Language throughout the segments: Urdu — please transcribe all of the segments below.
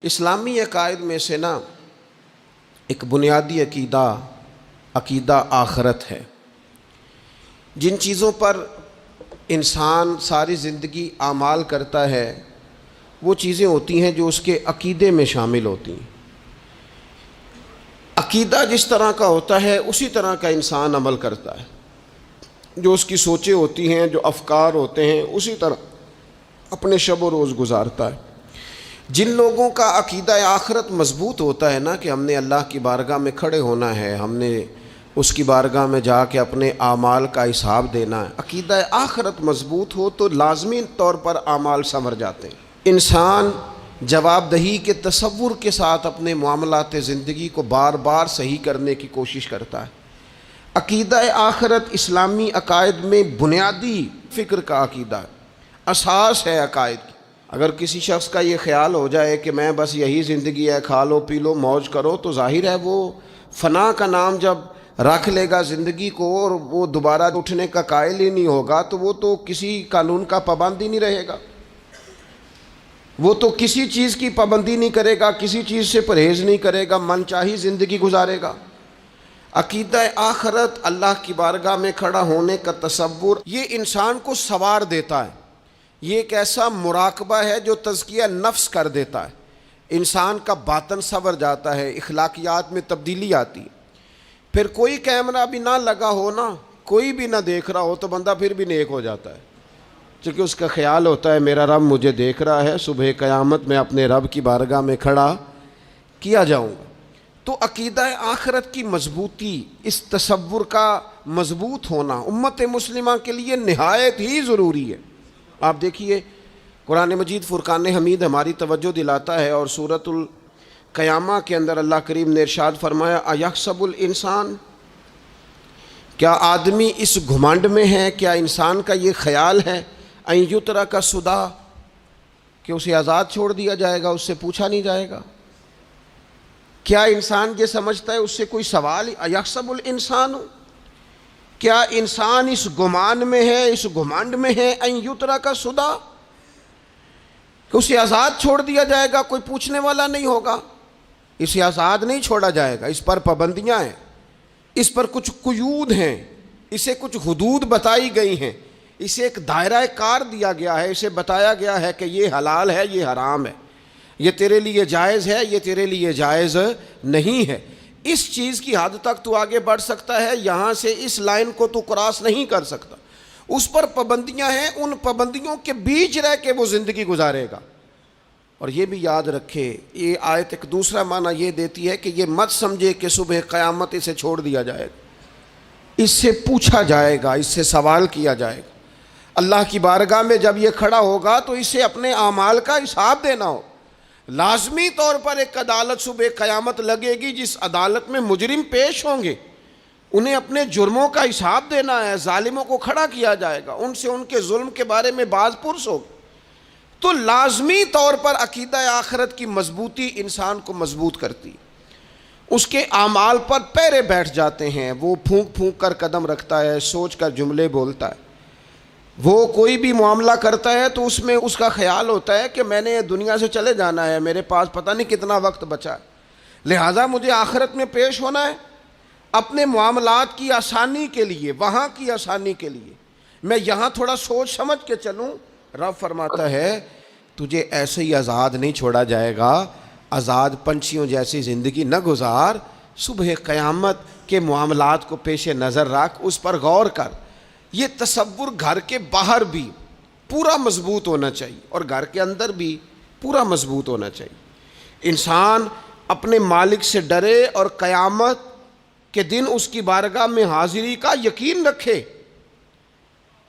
اسلامی عقائد میں سے نا ایک بنیادی عقیدہ آخرت ہے۔ جن چیزوں پر انسان ساری زندگی اعمال کرتا ہے وہ چیزیں ہوتی ہیں جو اس کے عقیدے میں شامل ہوتی ہیں۔ عقیدہ جس طرح کا ہوتا ہے اسی طرح کا انسان عمل کرتا ہے، جو اس کی سوچیں ہوتی ہیں، جو افکار ہوتے ہیں، اسی طرح اپنے شب و روز گزارتا ہے۔ جن لوگوں کا عقیدہ آخرت مضبوط ہوتا ہے نا کہ ہم نے اللہ کی بارگاہ میں کھڑے ہونا ہے، ہم نے اس کی بارگاہ میں جا کے اپنے اعمال کا حساب دینا ہے، عقیدہ آخرت مضبوط ہو تو لازمی طور پر اعمال سنور جاتے ہیں۔ انسان جواب دہی کے تصور کے ساتھ اپنے معاملات زندگی کو بار بار صحیح کرنے کی کوشش کرتا ہے۔ عقیدہ آخرت اسلامی عقائد میں بنیادی فکر کا عقیدہ ہے، اساس ہے عقائد کی۔ اگر کسی شخص کا یہ خیال ہو جائے کہ میں بس یہی زندگی ہے، کھا لو پی لو موج کرو، تو ظاہر ہے وہ فنا کا نام جب رکھ لے گا زندگی کو اور وہ دوبارہ اٹھنے کا قائل ہی نہیں ہوگا تو وہ تو کسی قانون کا پابند ہی نہیں رہے گا، وہ تو کسی چیز کی پابندی نہیں کرے گا، کسی چیز سے پرہیز نہیں کرے گا، من چاہی زندگی گزارے گا۔ عقیدہ آخرت، اللہ کی بارگاہ میں کھڑا ہونے کا تصور، یہ انسان کو سوار دیتا ہے۔ یہ ایک ایسا مراقبہ ہے جو تزکیہ نفس کر دیتا ہے، انسان کا باطن سنور جاتا ہے، اخلاقیات میں تبدیلی آتی ہے۔ پھر کوئی کیمرہ بھی نہ لگا ہو نا، کوئی بھی نہ دیکھ رہا ہو تو بندہ پھر بھی نیک ہو جاتا ہے، چونکہ اس کا خیال ہوتا ہے میرا رب مجھے دیکھ رہا ہے، صبح قیامت میں اپنے رب کی بارگاہ میں کھڑا کیا جاؤں گا۔ تو عقیدہ آخرت کی مضبوطی، اس تصور کا مضبوط ہونا امت مسلمہ کے لیے نہایت ہی ضروری ہے۔ آپ دیکھیے قرآن مجید فرقان حمید ہماری توجہ دلاتا ہے، اور سورۃ القیامہ کے اندر اللہ کریم نے ارشاد فرمایا ایحسب الانسان، کیا آدمی اس گھمنڈ میں ہے، کیا انسان کا یہ خیال ہے ان یترک سدی، کہ اسے آزاد چھوڑ دیا جائے گا، اس سے پوچھا نہیں جائے گا؟ کیا انسان یہ سمجھتا ہے اس سے کوئی سوال؟ ایحسب الانسان، کیا انسان اس گمان میں ہے، اس گھمنڈ میں ہے ان یترک سدی، کہ اسے آزاد چھوڑ دیا جائے گا، کوئی پوچھنے والا نہیں ہوگا؟ اسے آزاد نہیں چھوڑا جائے گا، اس پر پابندیاں ہیں، اس پر کچھ قیود ہیں، اسے کچھ حدود بتائی گئی ہیں، اسے ایک دائرہ کار دیا گیا ہے، اسے بتایا گیا ہے کہ یہ حلال ہے، یہ حرام ہے، یہ تیرے لیے جائز ہے، یہ تیرے لیے جائز نہیں ہے۔ اس چیز کی حد تک تو آگے بڑھ سکتا ہے، یہاں سے اس لائن کو تو کراس نہیں کر سکتا، اس پر پابندیاں ہیں، ان پابندیوں کے بیچ رہ کے وہ زندگی گزارے گا۔ اور یہ بھی یاد رکھے، یہ آیت ایک دوسرا معنی یہ دیتی ہے کہ یہ مت سمجھے کہ صبح قیامت اسے چھوڑ دیا جائے گا، اس سے پوچھا جائے گا، اس سے سوال کیا جائے گا۔ اللہ کی بارگاہ میں جب یہ کھڑا ہوگا تو اسے اپنے اعمال کا حساب دینا ہو۔ لازمی طور پر ایک عدالت صبح قیامت لگے گی، جس عدالت میں مجرم پیش ہوں گے، انہیں اپنے جرموں کا حساب دینا ہے، ظالموں کو کھڑا کیا جائے گا، ان سے ان کے ظلم کے بارے میں باز پرس ہوگا۔ تو لازمی طور پر عقیدہ آخرت کی مضبوطی انسان کو مضبوط کرتی، اس کے اعمال پر پیرے بیٹھ جاتے ہیں، وہ پھونک پھونک کر قدم رکھتا ہے، سوچ کر جملے بولتا ہے، وہ کوئی بھی معاملہ کرتا ہے تو اس میں اس کا خیال ہوتا ہے کہ میں نے دنیا سے چلے جانا ہے، میرے پاس پتہ نہیں کتنا وقت بچا ہے، لہٰذا مجھے آخرت میں پیش ہونا ہے، اپنے معاملات کی آسانی کے لیے، وہاں کی آسانی کے لیے میں یہاں تھوڑا سوچ سمجھ کے چلوں۔ رب فرماتا ہے تجھے ایسے ہی آزاد نہیں چھوڑا جائے گا، آزاد پنچھیوں جیسی زندگی نہ گزار، صبح قیامت کے معاملات کو پیش نظر رکھ، اس پر غور کر۔ یہ تصور گھر کے باہر بھی پورا مضبوط ہونا چاہیے اور گھر کے اندر بھی پورا مضبوط ہونا چاہیے۔ انسان اپنے مالک سے ڈرے اور قیامت کے دن اس کی بارگاہ میں حاضری کا یقین رکھے،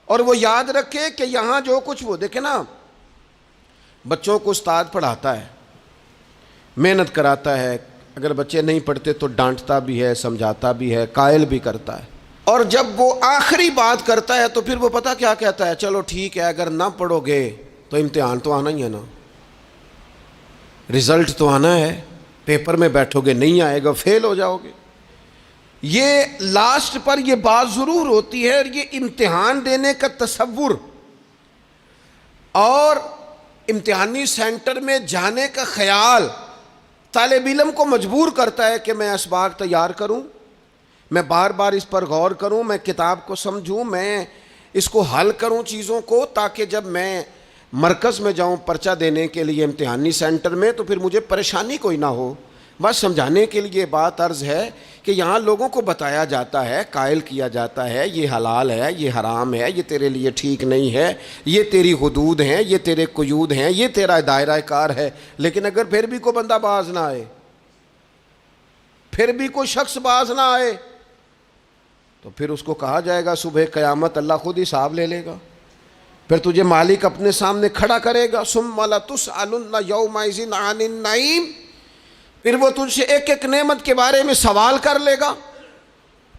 اور وہ یاد رکھے کہ یہاں جو کچھ، وہ دیکھیں نا، بچوں کو استاد پڑھاتا ہے، محنت کراتا ہے، اگر بچے نہیں پڑھتے تو ڈانٹتا بھی ہے، سمجھاتا بھی ہے، قائل بھی کرتا ہے، اور جب وہ آخری بات کرتا ہے تو پھر وہ پتہ کیا کہتا ہے؟ چلو ٹھیک ہے، اگر نہ پڑھو گے تو امتحان تو آنا ہی ہے نا، رزلٹ تو آنا ہے، پیپر میں بیٹھو گے نہیں آئے گا، فیل ہو جاؤ گے۔ یہ لاسٹ پر یہ بات ضرور ہوتی ہے، اور یہ امتحان دینے کا تصور اور امتحانی سینٹر میں جانے کا خیال طالب علم کو مجبور کرتا ہے کہ میں اسباق تیار کروں، میں بار بار اس پر غور کروں، میں کتاب کو سمجھوں، میں اس کو حل کروں چیزوں کو، تاکہ جب میں مرکز میں جاؤں پرچہ دینے کے لیے امتحانی سینٹر میں تو پھر مجھے پریشانی کوئی نہ ہو۔ بس سمجھانے کے لیے بات عرض ہے کہ یہاں لوگوں کو بتایا جاتا ہے، قائل کیا جاتا ہے یہ حلال ہے، یہ حرام ہے، یہ تیرے لیے ٹھیک نہیں ہے، یہ تیری حدود ہیں، یہ تیرے قیود ہیں، یہ تیرا دائرہ کار ہے۔ لیکن اگر پھر بھی کوئی بندہ باز نہ آئے، پھر بھی کوئی شخص باز نہ آئے، تو پھر اس کو کہا جائے گا صبح قیامت اللہ خود حساب لے لے گا، پھر تجھے مالک اپنے سامنے کھڑا کرے گا، ثم لتسألن یومئذ عن النعیم، پھر وہ تجھ سے ایک ایک نعمت کے بارے میں سوال کر لے گا،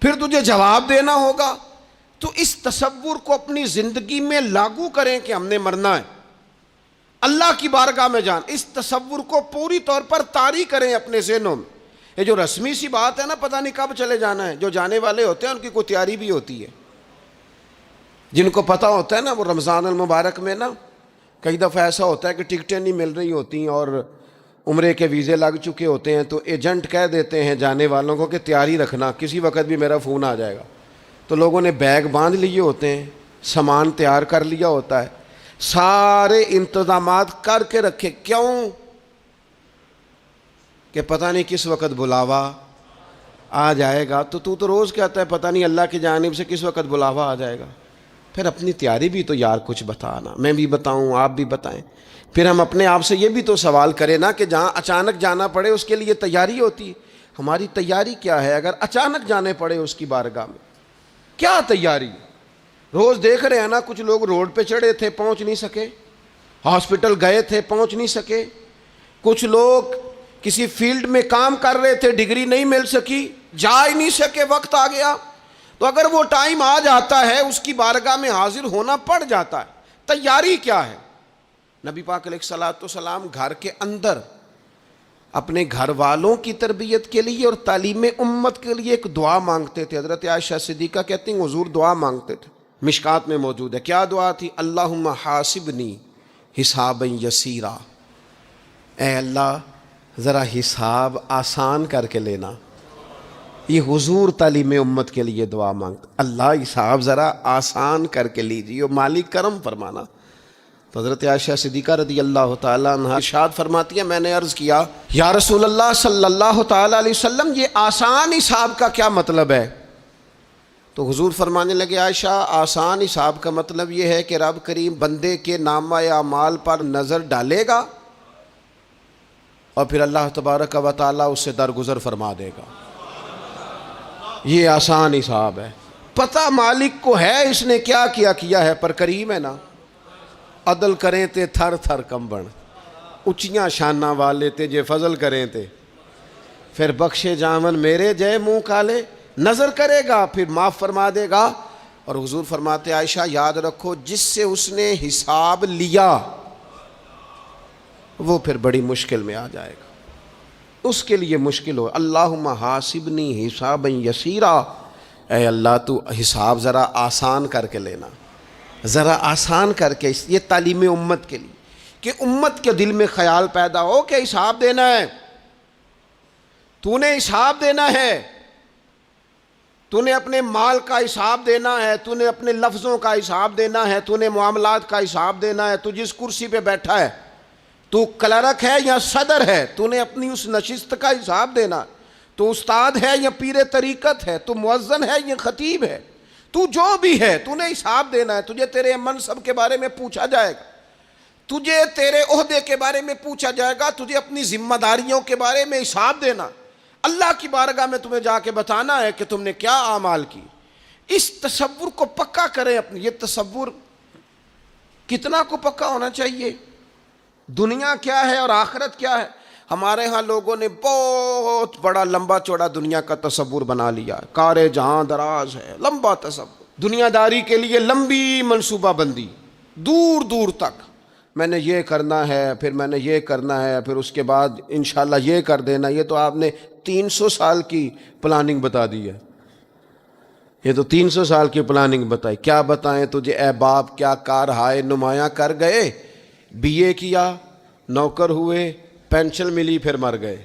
پھر تجھے جواب دینا ہوگا۔ تو اس تصور کو اپنی زندگی میں لاگو کریں کہ ہم نے مرنا ہے، اللہ کی بارگاہ میں جان، اس تصور کو پوری طور پر طاری کریں اپنے ذہنوں میں۔ یہ جو رسمی سی بات ہے نا، پتہ نہیں کب چلے جانا ہے، جو جانے والے ہوتے ہیں ان کی کوئی تیاری بھی ہوتی ہے، جن کو پتہ ہوتا ہے نا وہ رمضان المبارک میں نا کئی دفعہ ایسا ہوتا ہے کہ ٹکٹیں نہیں مل رہی ہوتی ہیں اور عمرے کے ویزے لگ چکے ہوتے ہیں، تو ایجنٹ کہہ دیتے ہیں جانے والوں کو کہ تیاری رکھنا، کسی وقت بھی میرا فون آ جائے گا۔ تو لوگوں نے بیگ باندھ لیے ہوتے ہیں، سامان تیار کر لیا ہوتا ہے، سارے انتظامات کر کے رکھے، کیوں کہ پتہ نہیں کس وقت بلاوا آ جائے گا۔ تو روز کہتا ہے پتہ نہیں اللہ کی جانب سے کس وقت بلاوا آ جائے گا۔ پھر اپنی تیاری بھی تو یار کچھ بتانا، میں بھی بتاؤں آپ بھی بتائیں، پھر ہم اپنے آپ سے یہ بھی تو سوال کریں نا کہ جہاں اچانک جانا پڑے اس کے لیے تیاری ہوتی ہے، ہماری تیاری کیا ہے؟ اگر اچانک جانے پڑے اس کی بارگاہ میں کیا تیاری؟ روز دیکھ رہے ہیں نا، کچھ لوگ روڈ پہ چڑھے تھے پہنچ نہیں سکے، ہاسپٹل گئے تھے پہنچ نہیں سکے، کچھ لوگ کسی فیلڈ میں کام کر رہے تھے ڈگری نہیں مل سکی، جا ہی نہیں سکے، وقت آ گیا۔ تو اگر وہ ٹائم آ جاتا ہے اس کی بارگاہ میں حاضر ہونا پڑ جاتا ہے، تیاری کیا ہے؟ نبی پاک علیہ الصلوۃ والسلام گھر کے اندر اپنے گھر والوں کی تربیت کے لیے اور تعلیم امت کے لیے ایک دعا مانگتے تھے۔ حضرت عائشہ صدیقہ کہتی ہیں حضور دعا مانگتے تھے، مشکات میں موجود ہے۔ کیا دعا تھی؟ اللہم حاسبنی حسابا یسیرا، اے اللہ ذرا حساب آسان کر کے لینا۔ یہ حضور تعلیم امت کے لیے دعا مانگتا، اللہ حساب ذرا آسان کر کے لیجیے، مالک کرم فرمانا۔ تو حضرت عائشہ صدیقہ رضی اللہ تعالیٰ عنہ ارشاد فرماتی ہے، میں نے عرض کیا یا رسول اللہ صلی اللہ تعالیٰ علیہ وسلم یہ آسان حساب کا کیا مطلب ہے؟ تو حضور فرمانے لگے عائشہ آسان حساب کا مطلب یہ ہے کہ رب کریم بندے کے نامہ اعمال پر نظر ڈالے گا اور پھر اللہ تبارک و تعالیٰ اس سے درگزر فرما دے گا۔ یہ آسان حساب ہے، پتہ مالک کو ہے اس نے کیا کیا ہے، پر کریم ہے نا۔ عدل کریں تے تھر تھر کمبن، اچیاں شاناں والے تے جے فضل کریں تے پھر بخشے جامن میرے جے منہ کالے، نظر کرے گا پھر معاف فرما دے گا۔ اور حضور فرماتے عائشہ یاد رکھو جس سے اس نے حساب لیا وہ پھر بڑی مشکل میں آ جائے گا، اس کے لیے مشکل ہو۔ اللہم حاسبنی حسابا یسیرا، اے اللہ تو حساب ذرا آسان کر کے لینا، ذرا آسان کر کے۔ یہ تعلیم امت کے لیے کہ امت کے دل میں خیال پیدا ہو کہ حساب دینا ہے، تو نے حساب دینا ہے، تو نے اپنے مال کا حساب دینا ہے، تو نے اپنے لفظوں کا حساب دینا ہے، تو نے معاملات کا حساب دینا ہے۔ تو جس کرسی پہ بیٹھا ہے، تو کلرک ہے یا صدر ہے، تو نے اپنی اس نشست کا حساب دینا۔ تو استاد ہے یا پیر طریقت ہے، تو مؤذن ہے یا خطیب ہے، تو جو بھی ہے تو نے حساب دینا ہے۔ تجھے تیرے منصب کے بارے میں پوچھا جائے گا، تجھے تیرے عہدے کے بارے میں پوچھا جائے گا، تجھے اپنی ذمہ داریوں کے بارے میں حساب دینا، اللہ کی بارگاہ میں تمہیں جا کے بتانا ہے کہ تم نے کیا اعمال کی۔ اس تصور کو پکا کریں اپنی۔ یہ تصور کتنا کو پکا ہونا چاہیے، دنیا کیا ہے اور آخرت کیا ہے۔ ہمارے ہاں لوگوں نے بہت بڑا لمبا چوڑا دنیا کا تصور بنا لیا، کار جہاں دراز ہے، لمبا تصور، دنیا داری کے لیے لمبی منصوبہ بندی، دور دور تک میں نے یہ کرنا ہے، پھر میں نے یہ کرنا ہے، پھر اس کے بعد انشاءاللہ یہ کر دینا۔ یہ تو آپ نے 300 سال کی پلاننگ بتا دی ہے، یہ تو 300 سال کی پلاننگ بتائی۔ کیا بتائیں تجھے اے باپ، کیا کار ہائے نمایاں کر گئے BA کیا, نوکر ہوئے, پینشن ملی, پھر مر گئے.